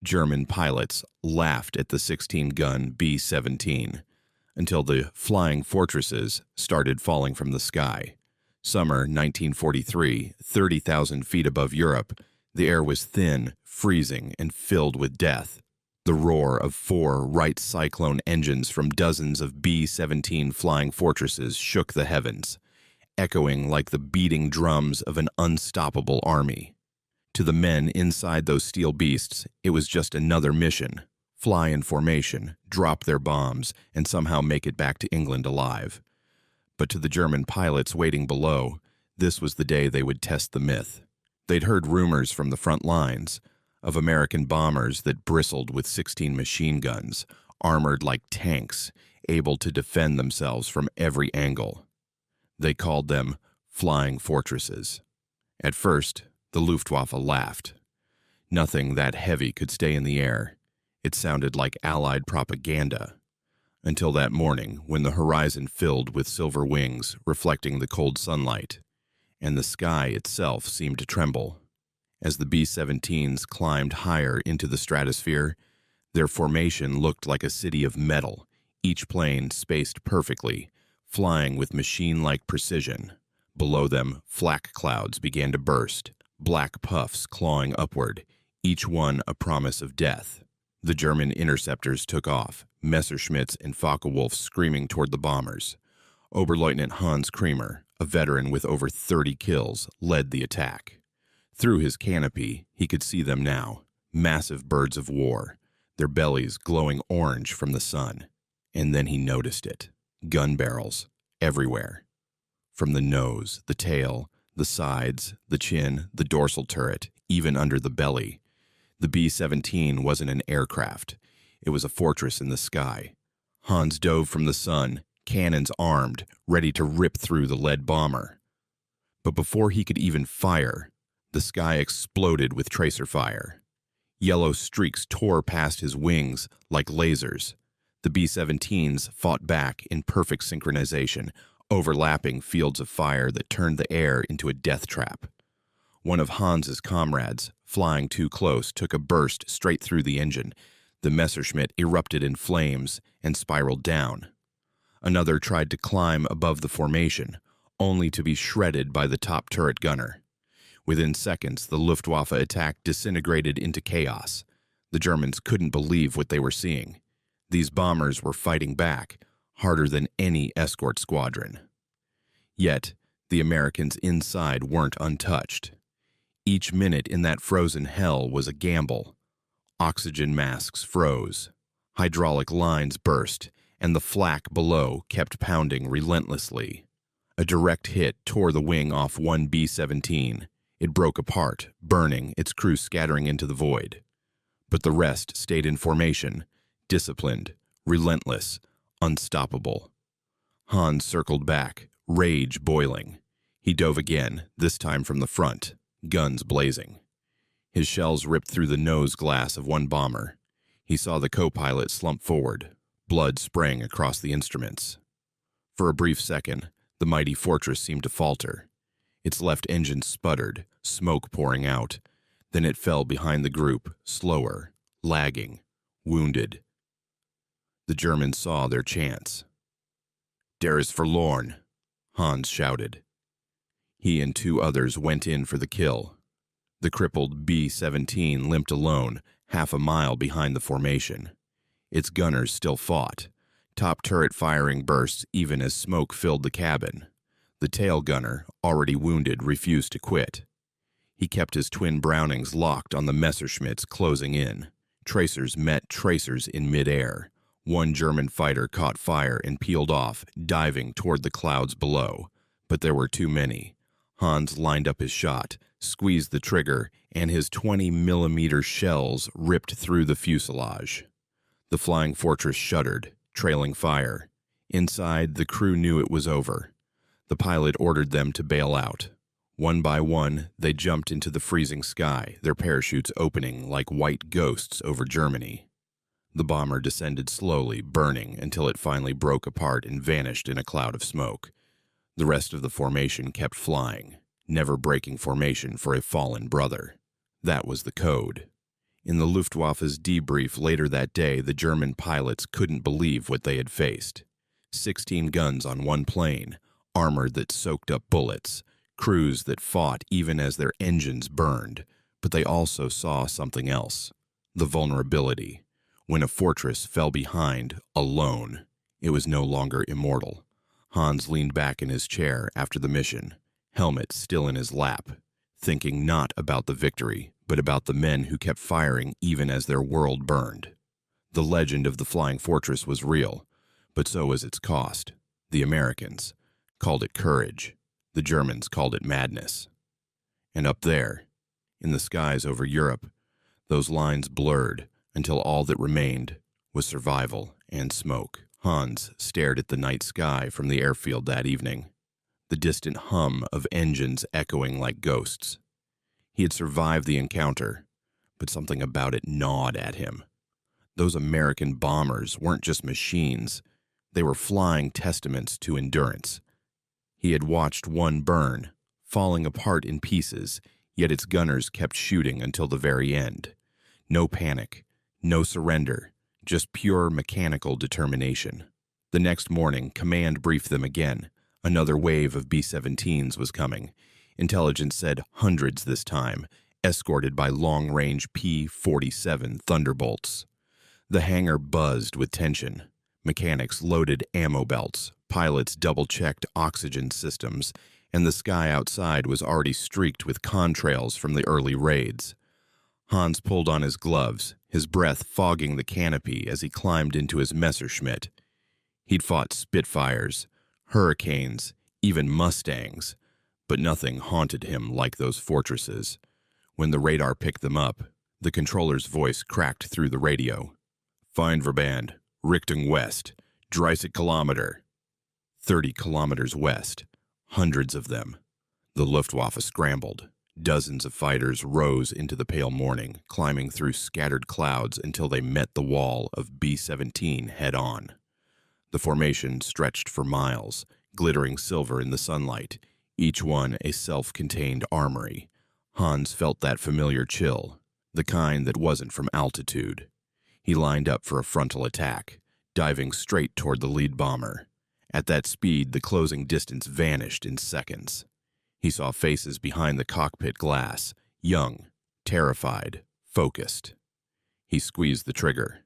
German pilots laughed at the 16-gun B-17 until the flying fortresses started falling from the sky. Summer 1943, 30,000 feet above Europe, the air was thin, freezing, and filled with death. The roar of 4 Wright Cyclone engines from dozens of B-17 flying fortresses shook the heavens, echoing like the beating drums of an unstoppable army. To the men inside those steel beasts, it was just another mission. Fly in formation, drop their bombs, and somehow make it back to England alive. But to the German pilots waiting below, this was the day they would test the myth. They'd heard rumors from the front lines of American bombers that bristled with 16 machine guns, armored like tanks, able to defend themselves from every angle. They called them flying fortresses. At first, the Luftwaffe laughed. Nothing that heavy could stay in the air. It sounded like Allied propaganda. Until that morning, when the horizon filled with silver wings reflecting the cold sunlight, and the sky itself seemed to tremble. As the B-17s climbed higher into the stratosphere, their formation looked like a city of metal, each plane spaced perfectly, flying with machine-like precision. Below them, flak clouds began to burst, black puffs clawing upward, each one a promise of death. The German interceptors took off, Messerschmitts and Focke-Wulfs screaming toward the bombers. Oberleutnant Hans Kremer, a veteran with over 30 kills, led the attack. Through his canopy, he could see them now, massive birds of war, their bellies glowing orange from the sun. And then he noticed it. Gun barrels, everywhere. From the nose, the tail, the sides, the chin, the dorsal turret, even under the belly. The B-17 wasn't an aircraft. It was a fortress in the sky. Hans dove from the sun, cannons armed, ready to rip through the lead bomber. But before he could even fire, the sky exploded with tracer fire. Yellow streaks tore past his wings like lasers. The B-17s fought back in perfect synchronization, overlapping fields of fire that turned the air into a death trap. One of Hans's comrades, flying too close, took a burst straight through the engine. The Messerschmitt erupted in flames and spiraled down. Another tried to climb above the formation, only to be shredded by the top turret gunner. Within seconds, the Luftwaffe attack disintegrated into chaos. The Germans couldn't believe what they were seeing. These bombers were fighting back, harder than any escort squadron. Yet, the Americans inside weren't untouched. Each minute in that frozen hell was a gamble. Oxygen masks froze, hydraulic lines burst, and the flak below kept pounding relentlessly. A direct hit tore the wing off one B-17. It broke apart, burning, its crew scattering into the void. But the rest stayed in formation, disciplined, relentless, unstoppable. Hans circled back, rage boiling. He dove again, this time from the front, guns blazing. His shells ripped through the nose glass of one bomber. He saw the co-pilot slump forward, blood spraying across the instruments. For a brief second, the mighty fortress seemed to falter. Its left engine sputtered, smoke pouring out. Then it fell behind the group, slower, lagging, wounded. The Germans saw their chance. "Der ist verloren," Hans shouted. He and 2 others went in for the kill. The crippled B-17 limped alone, half a mile behind the formation. Its gunners still fought. Top turret firing bursts even as smoke filled the cabin. The tail gunner, already wounded, refused to quit. He kept his twin Brownings locked on the Messerschmitts closing in. Tracers met tracers in midair. One German fighter caught fire and peeled off, diving toward the clouds below. But there were too many. Hans lined up his shot, squeezed the trigger, and his 20-millimeter shells ripped through the fuselage. The flying fortress shuddered, trailing fire. Inside, the crew knew it was over. The pilot ordered them to bail out. One by one, they jumped into the freezing sky, their parachutes opening like white ghosts over Germany. The bomber descended slowly, burning until it finally broke apart and vanished in a cloud of smoke. The rest of the formation kept flying, never breaking formation for a fallen brother. That was the code. In the Luftwaffe's debrief later that day, the German pilots couldn't believe what they had faced. 16 guns on one plane, armor that soaked up bullets, crews that fought even as their engines burned. But they also saw something else: the vulnerability. When a fortress fell behind, alone, it was no longer immortal. Hans leaned back in his chair after the mission, helmet still in his lap, thinking not about the victory, but about the men who kept firing even as their world burned. The legend of the flying fortress was real, but so was its cost. The Americans called it courage. The Germans called it madness. And up there, in the skies over Europe, those lines blurred until all that remained was survival and smoke. Hans stared at the night sky from the airfield that evening, the distant hum of engines echoing like ghosts. He had survived the encounter, but something about it gnawed at him. Those American bombers weren't just machines. They were flying testaments to endurance. He had watched one burn, falling apart in pieces, yet its gunners kept shooting until the very end. No panic, no surrender, just pure mechanical determination. The next morning, command briefed them again. Another wave of B-17s was coming. Intelligence said hundreds this time, escorted by long-range P-47 Thunderbolts. The hangar buzzed with tension. Mechanics loaded ammo belts, pilots double-checked oxygen systems, and the sky outside was already streaked with contrails from the early raids. Hans pulled on his gloves, his breath fogging the canopy as he climbed into his Messerschmitt. He'd fought Spitfires, Hurricanes, even Mustangs, but nothing haunted him like those fortresses. When the radar picked them up, the controller's voice cracked through the radio. Feindverband, Richtung West, 30 Kilometer. 30 kilometers west. Hundreds of them. The Luftwaffe scrambled. Dozens of fighters rose into the pale morning, climbing through scattered clouds until they met the wall of B-17 head-on. The formation stretched for miles, glittering silver in the sunlight, each one a self-contained armory. Hans felt that familiar chill, the kind that wasn't from altitude. He lined up for a frontal attack, diving straight toward the lead bomber. At that speed, the closing distance vanished in seconds. He saw faces behind the cockpit glass, young, terrified, focused. He squeezed the trigger.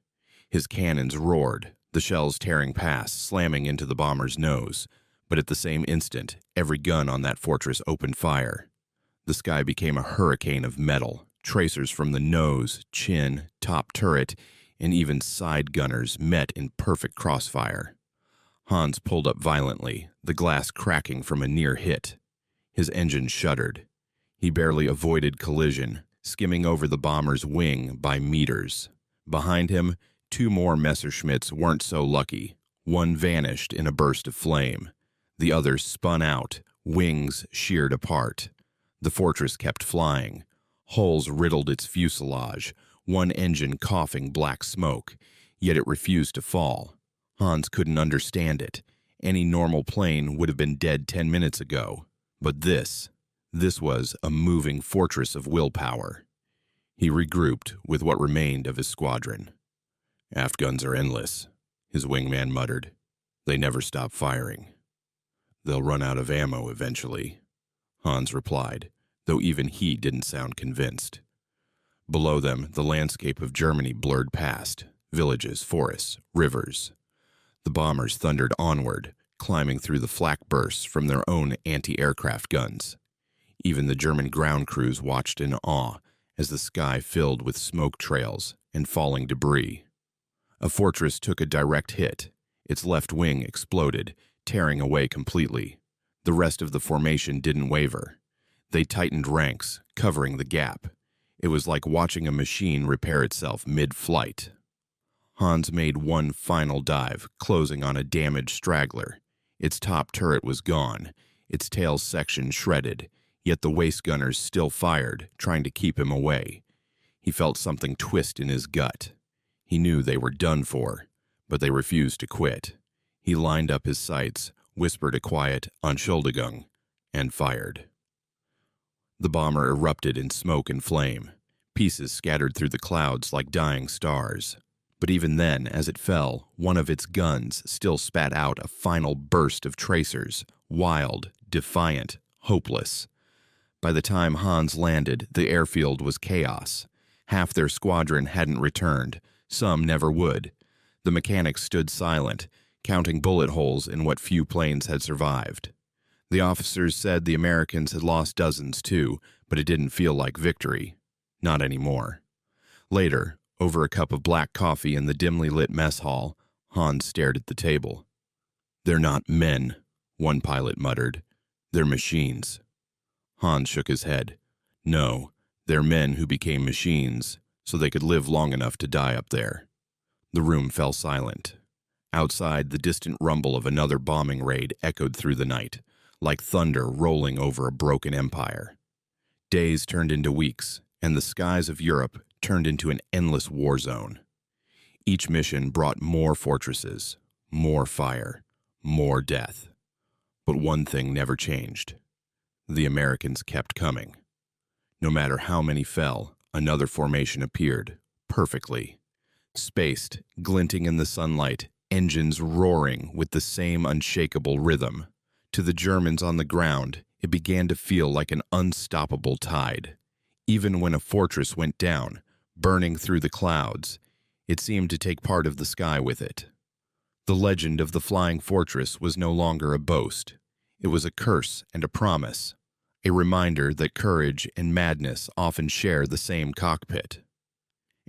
His cannons roared, the shells tearing past, slamming into the bomber's nose. But at the same instant, every gun on that fortress opened fire. The sky became a hurricane of metal. Tracers from the nose, chin, top turret, and even side gunners met in perfect crossfire. Hans pulled up violently, the glass cracking from a near hit. His engine shuddered. He barely avoided collision, skimming over the bomber's wing by meters. Behind him, two more Messerschmitts weren't so lucky. One vanished in a burst of flame. The other spun out, wings sheared apart. The fortress kept flying. Holes riddled its fuselage, one engine coughing black smoke, yet it refused to fall. Hans couldn't understand it. Any normal plane would have been dead 10 minutes ago. But this was a moving fortress of willpower. He regrouped with what remained of his squadron. "Aft guns are endless," his wingman muttered. "They never stop firing." "They'll run out of ammo eventually," Hans replied, though even he didn't sound convinced. Below them, the landscape of Germany blurred past, villages, forests, rivers. The bombers thundered onward, climbing through the flak bursts from their own anti-aircraft guns. Even the German ground crews watched in awe as the sky filled with smoke trails and falling debris. A fortress took a direct hit. Its left wing exploded, tearing away completely. The rest of the formation didn't waver. They tightened ranks, covering the gap. It was like watching a machine repair itself mid-flight. Hans made one final dive, closing on a damaged straggler. Its top turret was gone, its tail section shredded, yet the waist gunners still fired, trying to keep him away. He felt something twist in his gut. He knew they were done for, but they refused to quit. He lined up his sights, whispered a quiet "Entschuldigung," and fired. The bomber erupted in smoke and flame. pieces scattered through the clouds like dying stars. But even then, as it fell, one of its guns still spat out a final burst of tracers, wild, defiant, hopeless. By the time Hans landed, the airfield was chaos. Half their squadron hadn't returned. Some never would. The mechanics stood silent, counting bullet holes in what few planes had survived. The officers said the Americans had lost dozens too, but it didn't feel like victory. Not anymore. Later, over a cup of black coffee in the dimly lit mess hall, Hans stared at the table. "They're not men," one pilot muttered. "They're machines." Hans shook his head. "No, they're men who became machines, so they could live long enough to die up there." The room fell silent. Outside, the distant rumble of another bombing raid echoed through the night, like thunder rolling over a broken empire. Days turned into weeks, and the skies of Europe turned into an endless war zone. Each mission brought more fortresses, more fire, more death. But one thing never changed. The Americans kept coming. No matter how many fell, another formation appeared, perfectly. Spaced, glinting in the sunlight, engines roaring with the same unshakable rhythm. To the Germans on the ground, it began to feel like an unstoppable tide. Even when a fortress went down, burning through the clouds, it seemed to take part of the sky with it. The legend of the flying fortress was no longer a boast. It was a curse and a promise, a reminder that courage and madness often share the same cockpit.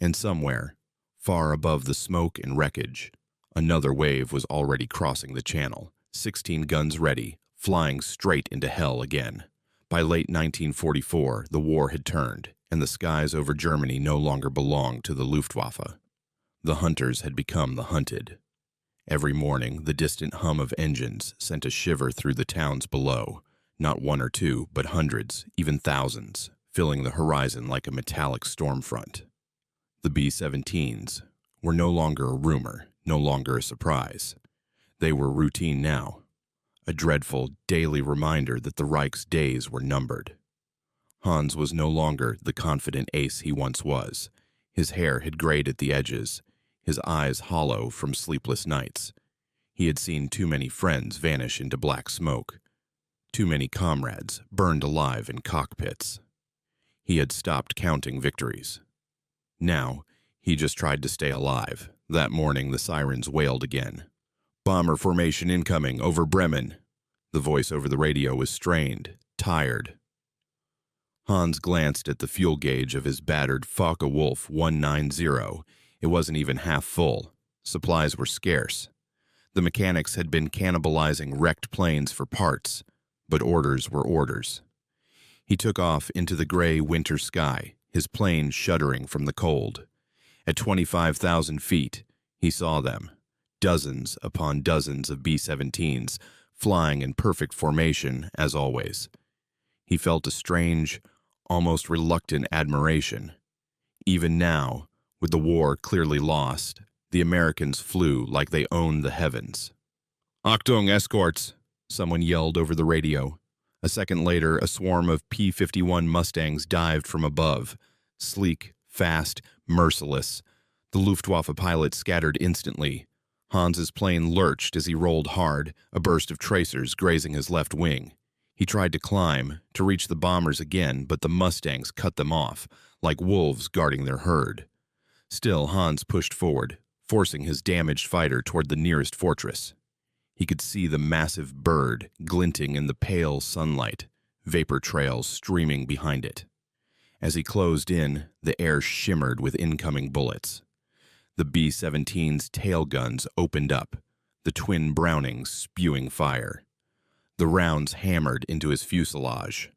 And somewhere, far above the smoke and wreckage, another wave was already crossing the channel, 16 guns ready, flying straight into hell again. By late 1944, the war had turned, and the skies over Germany no longer belonged to the Luftwaffe. The hunters had become the hunted. Every morning, the distant hum of engines sent a shiver through the towns below, not one or two, but hundreds, even thousands, filling the horizon like a metallic storm front. The B-17s were no longer a rumor, no longer a surprise. They were routine now, a dreadful daily reminder that the Reich's days were numbered. Hans was no longer the confident ace he once was. His hair had grayed at the edges, his eyes hollow from sleepless nights. He had seen too many friends vanish into black smoke, too many comrades burned alive in cockpits. He had stopped counting victories. Now, he just tried to stay alive. That morning, the sirens wailed again. "Bomber formation incoming over Bremen." The voice over the radio was strained, tired. Hans glanced at the fuel gauge of his battered Focke-Wulf 190. It wasn't even half full. Supplies were scarce. The mechanics had been cannibalizing wrecked planes for parts, but orders were orders. He took off into the gray winter sky, his plane shuddering from the cold. At 25,000 feet, he saw them, dozens upon dozens of B-17s, flying in perfect formation, as always. He felt a strange, almost reluctant admiration. Even now, with the war clearly lost, the Americans flew like they owned the heavens. "Achtung, escorts!" someone yelled over the radio. A second later, a swarm of P-51 Mustangs dived from above. Sleek, fast, merciless. The Luftwaffe pilot scattered instantly. Hans's plane lurched as he rolled hard, a burst of tracers grazing his left wing. He tried to climb, to reach the bombers again, but the Mustangs cut them off, like wolves guarding their herd. Still, Hans pushed forward, forcing his damaged fighter toward the nearest fortress. He could see the massive bird glinting in the pale sunlight, vapor trails streaming behind it. As he closed in, the air shimmered with incoming bullets. The B-17's tail guns opened up, the twin Brownings spewing fire. The rounds hammered into his fuselage.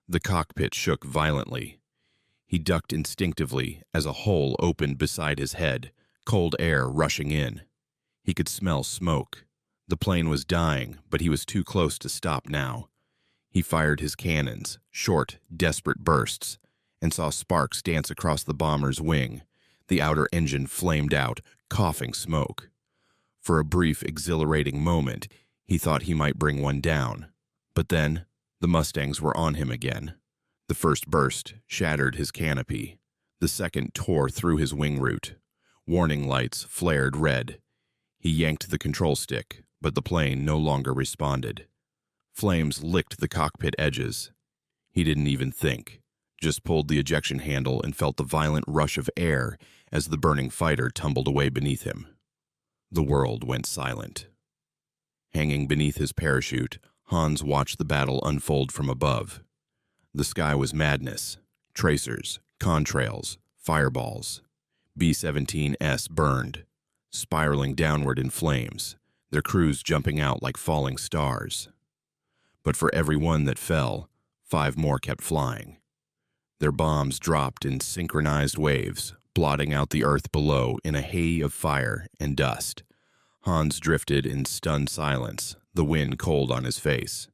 The cockpit shook violently. He ducked instinctively as a hole opened beside his head, cold air rushing in. He could smell smoke. The plane was dying, but he was too close to stop now. He fired his cannons, short, desperate bursts, and saw sparks dance across the bomber's wing. The outer engine flamed out, coughing smoke. For a brief, exhilarating moment, he thought he might bring one down. But then, the Mustangs were on him again. The first burst shattered his canopy. The second tore through his wing root. Warning lights flared red. He yanked the control stick, but the plane no longer responded. Flames licked the cockpit edges. He didn't even think, just pulled the ejection handle and felt the violent rush of air as the burning fighter tumbled away beneath him. The world went silent. Hanging beneath his parachute, Hans watched the battle unfold from above. The sky was madness. Tracers, contrails, fireballs. B-17S burned, spiraling downward in flames, their crews jumping out like falling stars. But for every one that fell, 5 more kept flying. Their bombs dropped in synchronized waves, blotting out the earth below in a haze of fire and dust. Hans drifted in stunned silence, the wind cold on his face.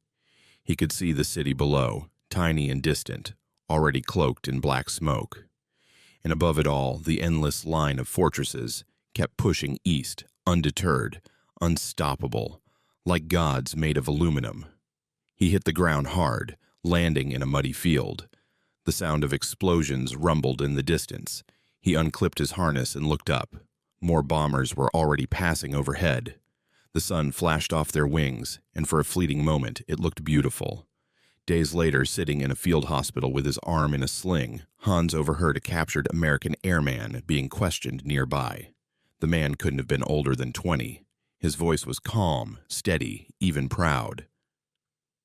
He could see the city below, tiny and distant, already cloaked in black smoke. And above it all, the endless line of fortresses kept pushing east, undeterred, unstoppable, like gods made of aluminum. He hit the ground hard, landing in a muddy field. The sound of explosions rumbled in the distance. He unclipped his harness and looked up. More bombers were already passing overhead. The sun flashed off their wings, and for a fleeting moment it looked beautiful. Days later, sitting in a field hospital with his arm in a sling, Hans overheard a captured American airman being questioned nearby. The man couldn't have been older than 20. His voice was calm, steady, even proud.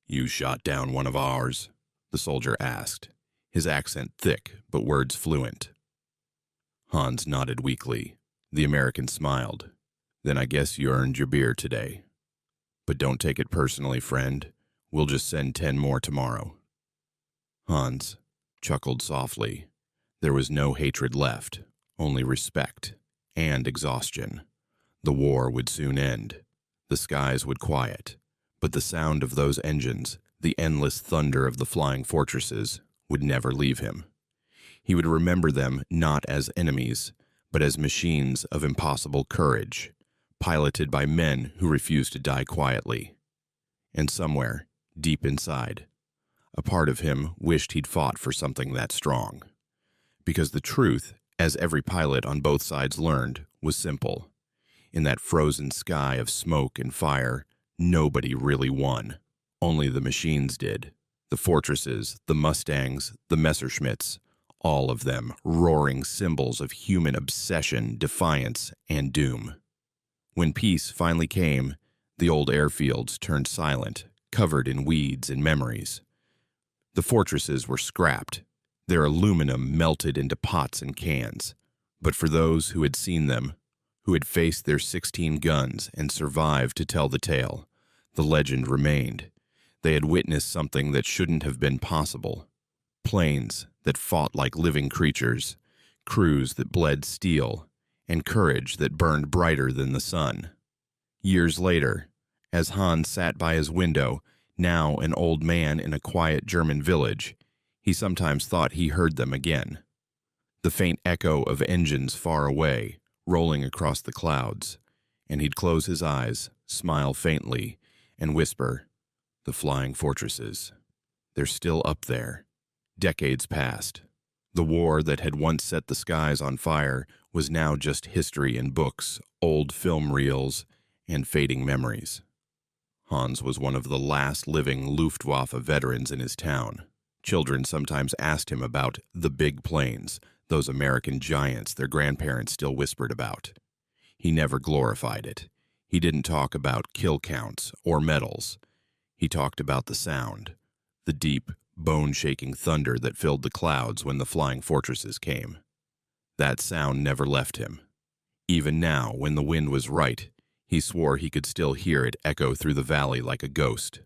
"You shot down one of ours?" the soldier asked, his accent thick but words fluent. Hans nodded weakly. The American smiled. "Then I guess you earned your beer today. But don't take it personally, friend. We'll just send 10 more tomorrow." Hans chuckled softly. There was no hatred left, only respect and exhaustion. The war would soon end. The skies would quiet. But the sound of those engines, the endless thunder of the flying fortresses, would never leave him. He would remember them not as enemies, but as machines of impossible courage, piloted by men who refused to die quietly. And somewhere, deep inside, a part of him wished he'd fought for something that strong. Because the truth, as every pilot on both sides learned, was simple. In that frozen sky of smoke and fire, nobody really won. Only the machines did. The fortresses, the Mustangs, the Messerschmitts, all of them roaring symbols of human obsession, defiance, and doom. When peace finally came, the old airfields turned silent, covered in weeds and memories. The fortresses were scrapped, their aluminum melted into pots and cans. But for those who had seen them, who had faced their 16 guns and survived to tell the tale, the legend remained. They had witnessed something that shouldn't have been possible. Planes that fought like living creatures, crews that bled steel, and courage that burned brighter than the sun. Years later, as Hans sat by his window, now an old man in a quiet German village, he sometimes thought he heard them again. The faint echo of engines far away, rolling across the clouds, and he'd close his eyes, smile faintly, and whisper, "The flying fortresses. They're still up there." Decades passed. The war that had once set the skies on fire was now just history in books, old film reels, and fading memories. Hans was one of the last living Luftwaffe veterans in his town. Children sometimes asked him about the big planes, those American giants their grandparents still whispered about. He never glorified it. He didn't talk about kill counts or medals. He talked about the sound, the deep, bone-shaking thunder that filled the clouds when the flying fortresses came. That sound never left him. Even now, when the wind was right, he swore he could still hear it echo through the valley like a ghost.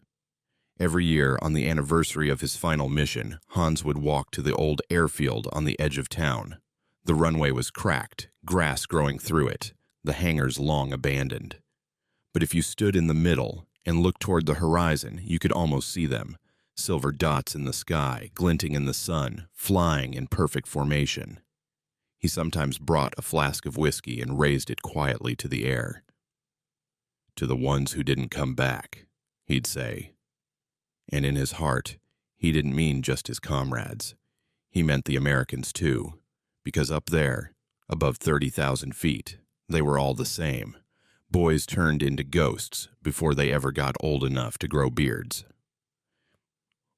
Every year, on the anniversary of his final mission, Hans would walk to the old airfield on the edge of town. The runway was cracked, grass growing through it, the hangars long abandoned. But if you stood in the middle and looked toward the horizon, you could almost see them, silver dots in the sky, glinting in the sun, flying in perfect formation. He sometimes brought a flask of whiskey and raised it quietly to the air. "To the ones who didn't come back," he'd say. And in his heart, he didn't mean just his comrades. He meant the Americans too, because up there, above 30,000 feet, they were all the same. Boys turned into ghosts before they ever got old enough to grow beards.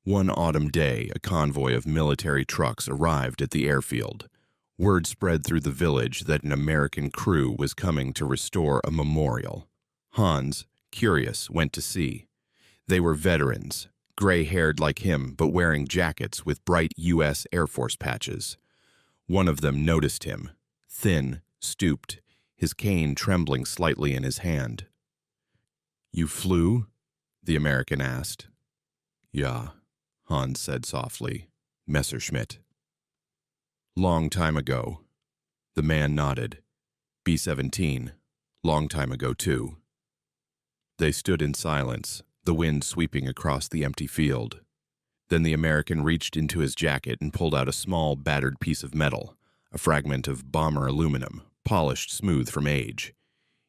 One autumn day, a convoy of military trucks arrived at the airfield. Word spread through the village that an American crew was coming to restore a memorial. Hans, curious, went to see. They were veterans, gray-haired like him, but wearing jackets with bright U.S. Air Force patches. One of them noticed him, thin, stooped, his cane trembling slightly in his hand. "You flew?" the American asked. "Ja," Hans said softly. "Messerschmitt." "Long time ago." The man nodded. "B-17. Long time ago, too." They stood in silence, the wind sweeping across the empty field. Then the American reached into his jacket and pulled out a small, battered piece of metal, a fragment of bomber aluminum, polished smooth from age.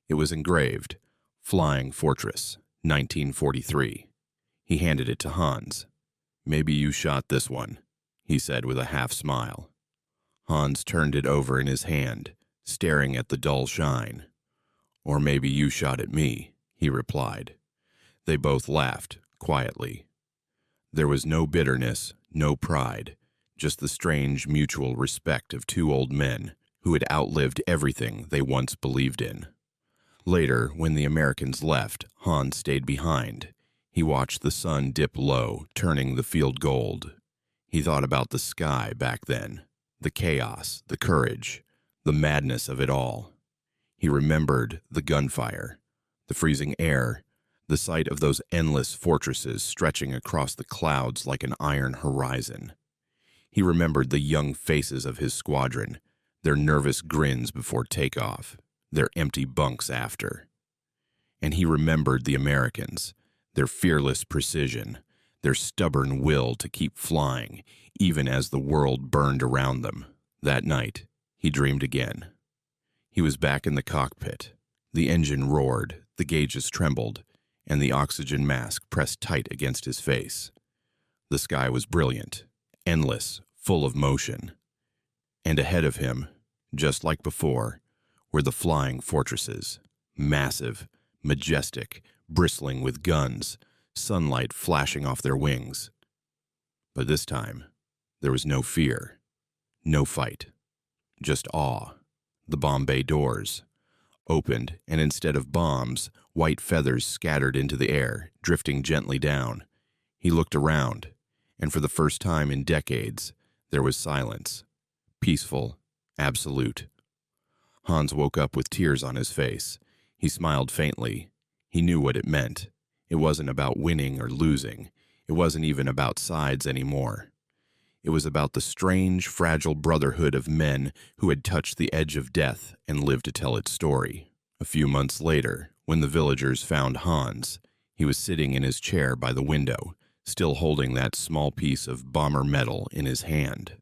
It was engraved, "Flying Fortress, 1943. He handed it to Hans. "Maybe you shot this one," he said with a half-smile. Hans turned it over in his hand, staring at the dull shine. "Or maybe you shot at me," he replied. They both laughed, quietly. There was no bitterness, no pride, just the strange mutual respect of two old men who had outlived everything they once believed in. Later, when the Americans left, Hans stayed behind. He watched the sun dip low, turning the field gold. He thought about the sky back then, the chaos, the courage, the madness of it all. He remembered the gunfire, the freezing air, the sight of those endless fortresses stretching across the clouds like an iron horizon. He remembered the young faces of his squadron, their nervous grins before takeoff, their empty bunks after. And he remembered the Americans, their fearless precision, their stubborn will to keep flying, even as the world burned around them. That night, he dreamed again. He was back in the cockpit. The engine roared, the gauges trembled, and the oxygen mask pressed tight against his face. The sky was brilliant, endless, full of motion. And ahead of him, just like before, were the flying fortresses, massive, majestic, bristling with guns, sunlight flashing off their wings. But this time, there was no fear, no fight, just awe. The bomb bay doors opened, and instead of bombs, white feathers scattered into the air, drifting gently down. He looked around, and for the first time in decades, there was silence. Peaceful, absolute. Hans woke up with tears on his face. He smiled faintly. He knew what it meant. It wasn't about winning or losing. It wasn't even about sides anymore. It was about the strange, fragile brotherhood of men who had touched the edge of death and lived to tell its story. A few months later, when the villagers found Hans, he was sitting in his chair by the window, still holding that small piece of bomber metal in his hand.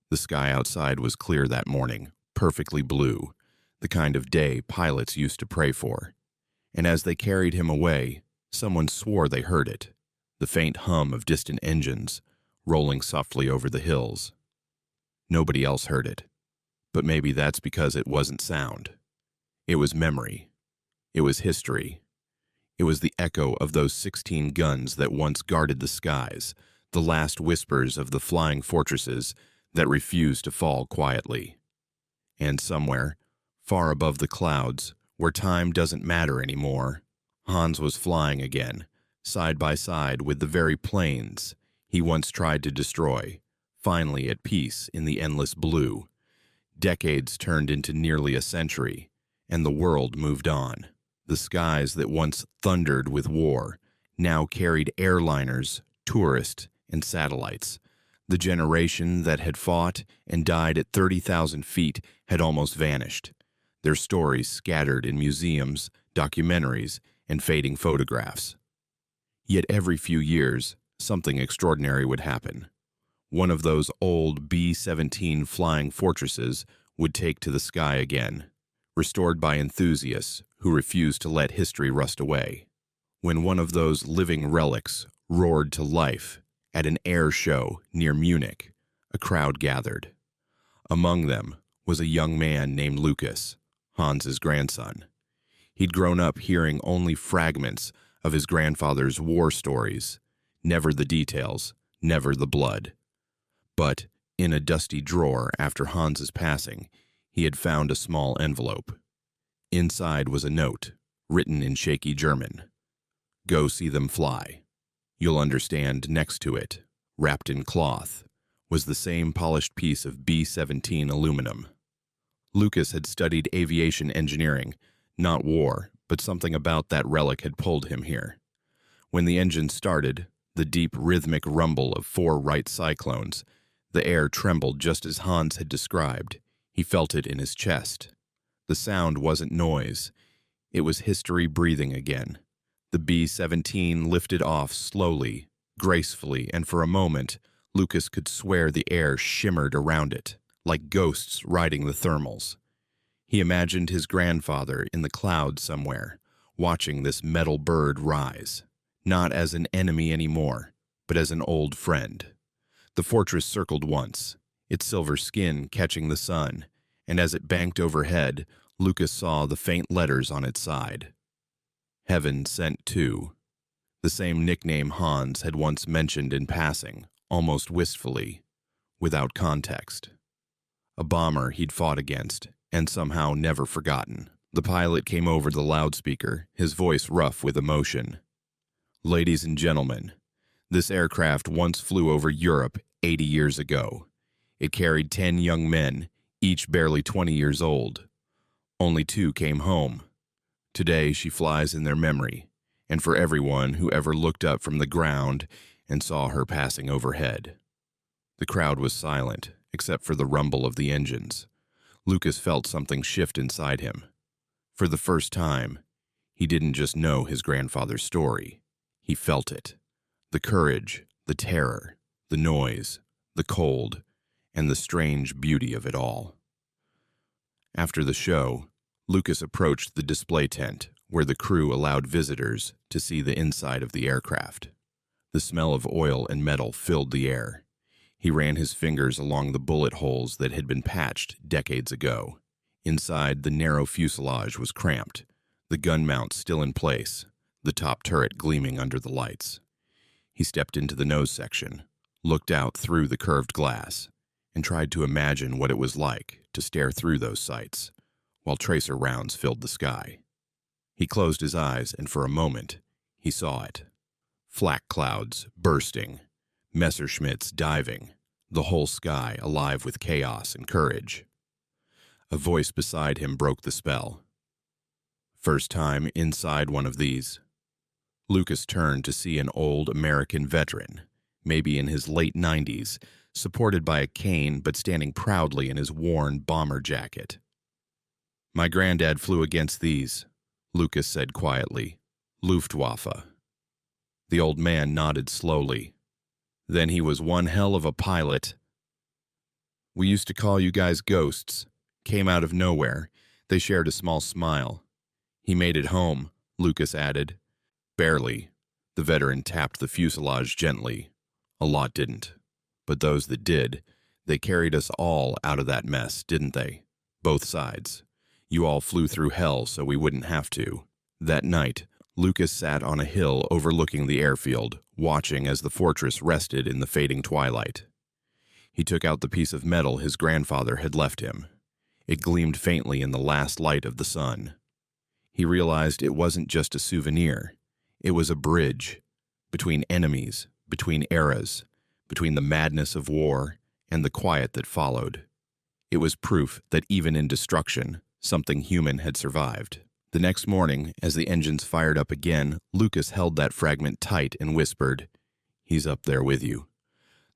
The sky outside was clear that morning, perfectly blue, the kind of day pilots used to pray for. And as they carried him away, someone swore they heard it, the faint hum of distant engines, rolling softly over the hills. Nobody else heard it, but maybe that's because it wasn't sound. It was memory. It was history. It was the echo of those 16 guns that once guarded the skies, the last whispers of the flying fortresses that refused to fall quietly. And somewhere, far above the clouds, where time doesn't matter anymore, Hans was flying again, side by side with the very planes he once tried to destroy, finally at peace in the endless blue. Decades turned into nearly a century, and the world moved on. The skies that once thundered with war now carried airliners, tourists, and satellites. The generation that had fought and died at 30,000 feet had almost vanished, their stories scattered in museums, documentaries, and fading photographs. Yet every few years, something extraordinary would happen. One of those old B-17 flying fortresses would take to the sky again, restored by enthusiasts who refused to let history rust away. When one of those living relics roared to life at an air show near Munich, a crowd gathered. Among them was a young man named Lucas, Hans's grandson. He'd grown up hearing only fragments of his grandfather's war stories, never the details, never the blood. But in a dusty drawer after Hans's passing, he had found a small envelope. Inside was a note, written in shaky German. "Go see them fly. You'll understand." Next to it, wrapped in cloth, was the same polished piece of B-17 aluminum. Lucas had studied aviation engineering, not war, but something about that relic had pulled him here. When the engine started, the deep rhythmic rumble of 4 Wright cyclones, the air trembled just as Hans had described. He felt it in his chest. The sound wasn't noise. It was history breathing again. The B-17 lifted off slowly, gracefully, and for a moment, Lucas could swear the air shimmered around it, like ghosts riding the thermals. He imagined his grandfather in the clouds somewhere, watching this metal bird rise, not as an enemy anymore, but as an old friend. The fortress circled once, its silver skin catching the sun, and as it banked overhead, Lucas saw the faint letters on its side. Heaven Sent To, the same nickname Hans had once mentioned in passing, almost wistfully, without context. A bomber he'd fought against, and somehow never forgotten. The pilot came over the loudspeaker, his voice rough with emotion. "Ladies and gentlemen, this aircraft once flew over Europe 80 years ago. It carried 10 young men, each barely 20 years old. Only 2 came home. Today she flies in their memory, and for everyone who ever looked up from the ground and saw her passing overhead." The crowd was silent, except for the rumble of the engines. Lucas felt something shift inside him. For the first time, he didn't just know his grandfather's story. He felt it. The courage, the terror, the noise, the cold, and the strange beauty of it all. After the show, Lucas approached the display tent where the crew allowed visitors to see the inside of the aircraft. The smell of oil and metal filled the air. He ran his fingers along the bullet holes that had been patched decades ago. Inside, the narrow fuselage was cramped, the gun mount still in place, the top turret gleaming under the lights. He stepped into the nose section, looked out through the curved glass, and tried to imagine what it was like to stare through those sights, while tracer rounds filled the sky. He closed his eyes, and for a moment, he saw it. Flak clouds bursting, Messerschmitts diving, the whole sky alive with chaos and courage. A voice beside him broke the spell. First time inside one of these. Lucas turned to see an old American veteran, maybe in his late 90s, supported by a cane but standing proudly in his worn bomber jacket. "My granddad flew against these," Lucas said quietly. "Luftwaffe." The old man nodded slowly. "Then he was one hell of a pilot." "We used to call you guys ghosts. Came out of nowhere." They shared a small smile. "He made it home," Lucas added. "Barely." The veteran tapped the fuselage gently. "A lot didn't. But those that did, they carried us all out of that mess, didn't they? Both sides. You all flew through hell so we wouldn't have to." That night, Lucas sat on a hill overlooking the airfield, watching as the fortress rested in the fading twilight. He took out the piece of metal his grandfather had left him. It gleamed faintly in the last light of the sun. He realized it wasn't just a souvenir. It was a bridge between enemies, between eras, between the madness of war and the quiet that followed. It was proof that even in destruction, something human had survived. The next morning, as the engines fired up again, Lucas held that fragment tight and whispered, "He's up there with you."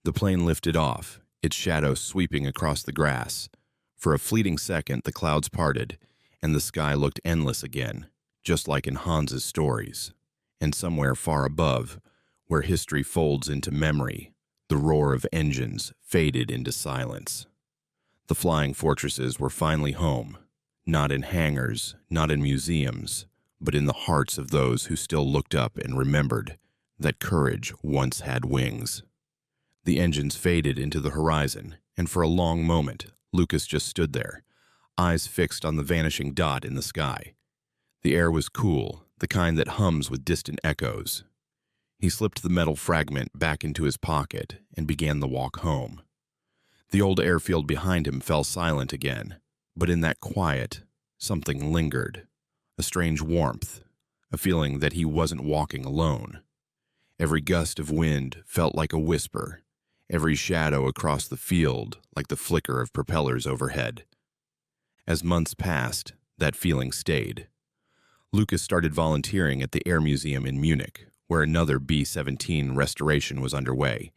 The plane lifted off, its shadow sweeping across the grass. For a fleeting second, the clouds parted, and the sky looked endless again, just like in Hans's stories. And somewhere far above, where history folds into memory, the roar of engines faded into silence. The flying fortresses were finally home. Not in hangars, not in museums, but in the hearts of those who still looked up and remembered that courage once had wings. The engines faded into the horizon, and for a long moment, Lucas just stood there, eyes fixed on the vanishing dot in the sky. The air was cool, the kind that hums with distant echoes. He slipped the metal fragment back into his pocket and began the walk home. The old airfield behind him fell silent again, but in that quiet, something lingered. A strange warmth, a feeling that he wasn't walking alone. Every gust of wind felt like a whisper, every shadow across the field like the flicker of propellers overhead. As months passed, that feeling stayed. Lucas started volunteering at the Air Museum in Munich, where another B-17 restoration was underway.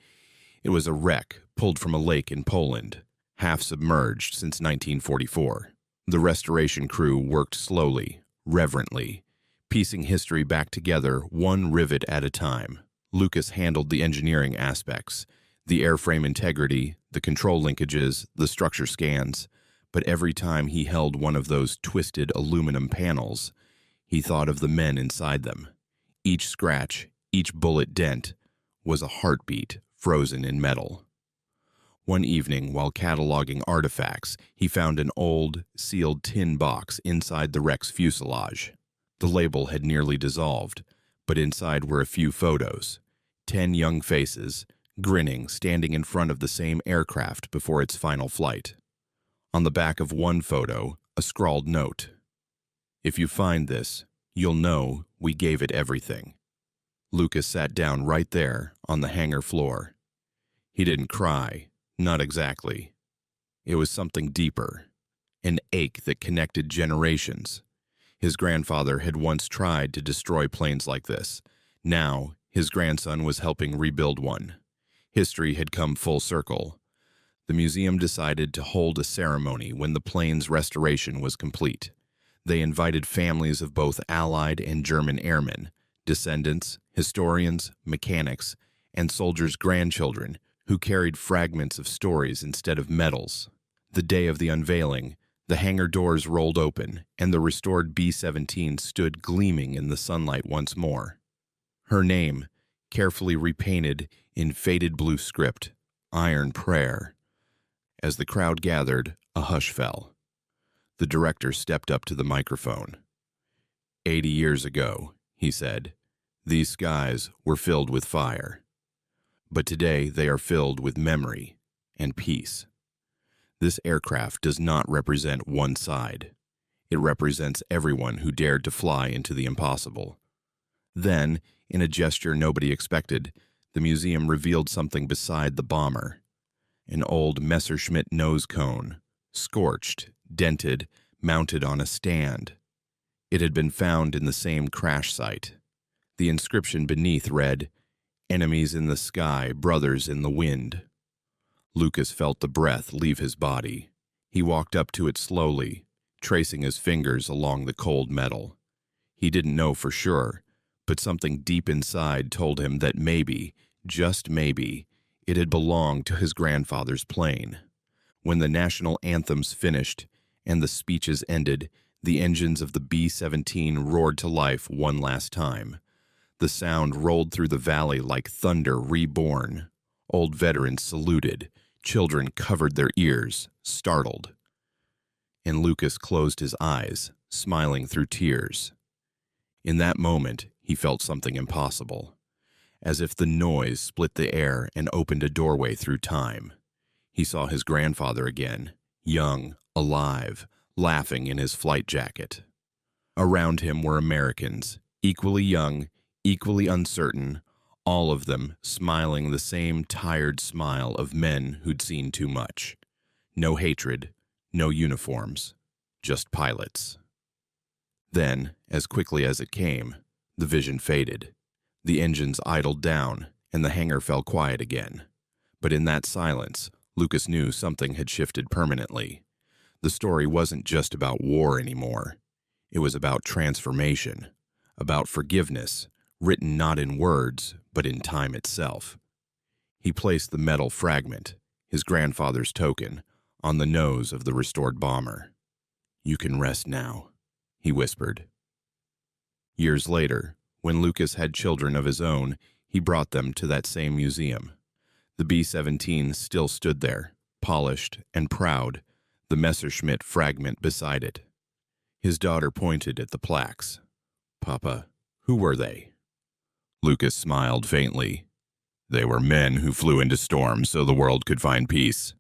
It was a wreck pulled from a lake in Poland, half submerged since 1944. The restoration crew worked slowly, reverently, piecing history back together one rivet at a time. Lucas handled the engineering aspects, the airframe integrity, the control linkages, the structure scans, but every time he held one of those twisted aluminum panels, he thought of the men inside them. Each scratch, each bullet dent, was a heartbeat frozen in metal. One evening, while cataloging artifacts, he found an old, sealed tin box inside the wreck's fuselage. The label had nearly dissolved, but inside were a few photos. 10 young faces, grinning, standing in front of the same aircraft before its final flight. On the back of one photo, a scrawled note. "If you find this, you'll know we gave it everything." Lucas sat down right there on the hangar floor. He didn't cry, not exactly. It was something deeper, an ache that connected generations. His grandfather had once tried to destroy planes like this. Now, his grandson was helping rebuild one. History had come full circle. The museum decided to hold a ceremony when the plane's restoration was complete. They invited families of both Allied and German airmen, descendants, historians, mechanics, and soldiers' grandchildren who carried fragments of stories instead of medals. The day of the unveiling, the hangar doors rolled open, and the restored B-17 stood gleaming in the sunlight once more. Her name, carefully repainted in faded blue script, Iron Prayer. As the crowd gathered, a hush fell. The director stepped up to the microphone. 80 years ago, he said, these skies were filled with fire. But today they are filled with memory and peace. This aircraft does not represent one side. It represents everyone who dared to fly into the impossible. Then, in a gesture nobody expected, the museum revealed something beside the bomber. An old Messerschmitt nose cone, scorched, dented, mounted on a stand. It had been found in the same crash site. The inscription beneath read, "Enemies in the sky, brothers in the wind." Lucas felt the breath leave his body. He walked up to it slowly, tracing his fingers along the cold metal. He didn't know for sure, but something deep inside told him that maybe, just maybe, it had belonged to his grandfather's plane. When the national anthems finished and the speeches ended, the engines of the B-17 roared to life one last time. The sound rolled through the valley like thunder reborn. Old veterans saluted. Children covered their ears, startled. And Lucas closed his eyes, smiling through tears. In that moment, he felt something impossible, as if the noise split the air and opened a doorway through time. He saw his grandfather again, young, alive, laughing in his flight jacket. Around him were Americans, equally young, equally uncertain, all of them smiling the same tired smile of men who'd seen too much. No hatred, no uniforms, just pilots. Then, as quickly as it came, the vision faded. The engines idled down, and the hangar fell quiet again. But in that silence, Lucas knew something had shifted permanently. The story wasn't just about war anymore. It was about transformation, about forgiveness, written not in words, but in time itself. He placed the metal fragment, his grandfather's token, on the nose of the restored bomber. "You can rest now," he whispered. Years later, when Lucas had children of his own, he brought them to that same museum. The B-17 still stood there, polished and proud, the Messerschmitt fragment beside it. His daughter pointed at the plaques. "Papa, who were they?" Lucas smiled faintly. "They were men who flew into storms so the world could find peace."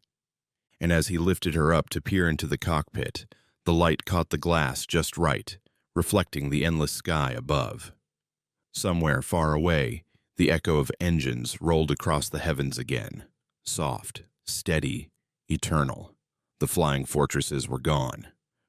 And as he lifted her up to peer into the cockpit, the light caught the glass just right, reflecting the endless sky above. Somewhere far away, the echo of engines rolled across the heavens again, soft, steady, eternal. The flying fortresses were gone,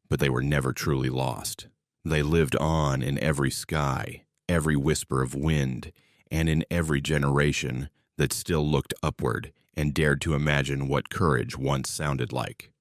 but they were never truly lost. They lived on in every sky, every whisper of wind, and in every generation that still looked upward and dared to imagine what courage once sounded like.